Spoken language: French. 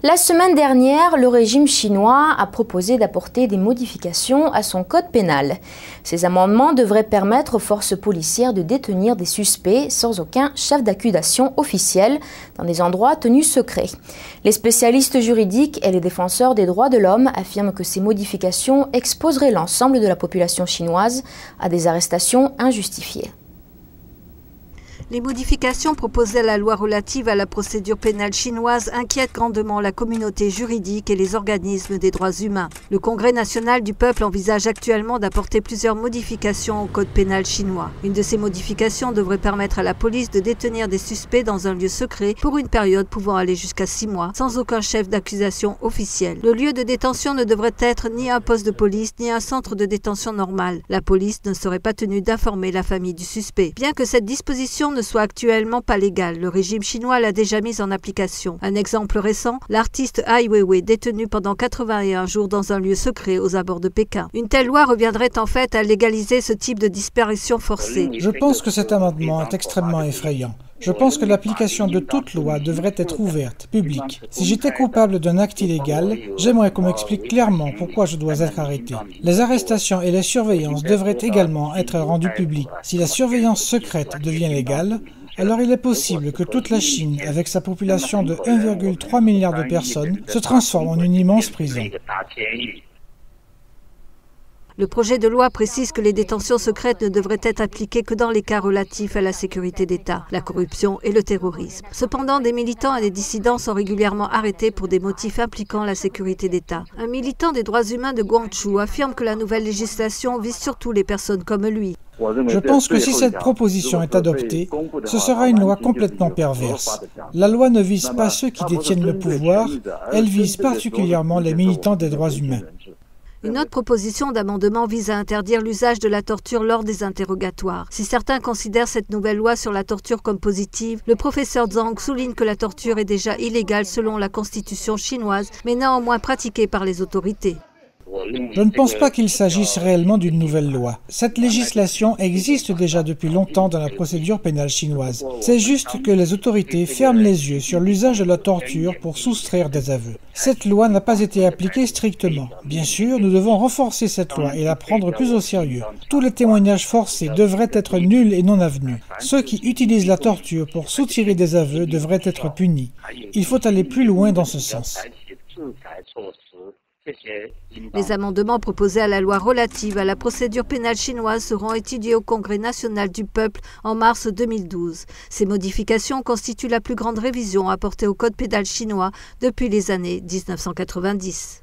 La semaine dernière, le régime chinois a proposé d'apporter des modifications à son code pénal. Ces amendements devraient permettre aux forces policières de détenir des suspects sans aucun chef d'accusation officiel dans des endroits tenus secrets. Les spécialistes juridiques et les défenseurs des droits de l'homme affirment que ces modifications exposeraient l'ensemble de la population chinoise à des arrestations injustifiées. Les modifications proposées à la loi relative à la procédure pénale chinoise inquiètent grandement la communauté juridique et les organismes des droits humains. Le Congrès national du peuple envisage actuellement d'apporter plusieurs modifications au code pénal chinois. Une de ces modifications devrait permettre à la police de détenir des suspects dans un lieu secret pour une période pouvant aller jusqu'à 6 mois, sans aucun chef d'accusation officiel. Le lieu de détention ne devrait être ni un poste de police ni un centre de détention normal. La police ne serait pas tenue d'informer la famille du suspect. Bien que cette disposition ne soit actuellement pas légale, le régime chinois l'a déjà mise en application. Un exemple récent, l'artiste Ai Weiwei détenu pendant 81 jours dans un lieu secret aux abords de Pékin. Une telle loi reviendrait en fait à légaliser ce type de disparition forcée. Je pense que cet amendement est extrêmement effrayant. Je pense que l'application de toute loi devrait être ouverte, publique. Si j'étais coupable d'un acte illégal, j'aimerais qu'on m'explique clairement pourquoi je dois être arrêté. Les arrestations et les surveillances devraient également être rendues publiques. Si la surveillance secrète devient légale, alors il est possible que toute la Chine, avec sa population de 1,3 milliard de personnes, se transforme en une immense prison. Le projet de loi précise que les détentions secrètes ne devraient être appliquées que dans les cas relatifs à la sécurité d'État, la corruption et le terrorisme. Cependant, des militants et des dissidents sont régulièrement arrêtés pour des motifs impliquant la sécurité d'État. Un militant des droits humains de Guangzhou affirme que la nouvelle législation vise surtout les personnes comme lui. Je pense que si cette proposition est adoptée, ce sera une loi complètement perverse. La loi ne vise pas ceux qui détiennent le pouvoir, elle vise particulièrement les militants des droits humains. Une autre proposition d'amendement vise à interdire l'usage de la torture lors des interrogatoires. Si certains considèrent cette nouvelle loi sur la torture comme positive, le professeur Zhang souligne que la torture est déjà illégale selon la constitution chinoise, mais néanmoins pratiquée par les autorités. Je ne pense pas qu'il s'agisse réellement d'une nouvelle loi. Cette législation existe déjà depuis longtemps dans la procédure pénale chinoise. C'est juste que les autorités ferment les yeux sur l'usage de la torture pour soustraire des aveux. Cette loi n'a pas été appliquée strictement. Bien sûr, nous devons renforcer cette loi et la prendre plus au sérieux. Tous les témoignages forcés devraient être nuls et non avenus. Ceux qui utilisent la torture pour soutirer des aveux devraient être punis. Il faut aller plus loin dans ce sens. Les amendements proposés à la loi relative à la procédure pénale chinoise seront étudiés au Congrès national du peuple en mars 2012. Ces modifications constituent la plus grande révision apportée au code pénal chinois depuis les années 1990.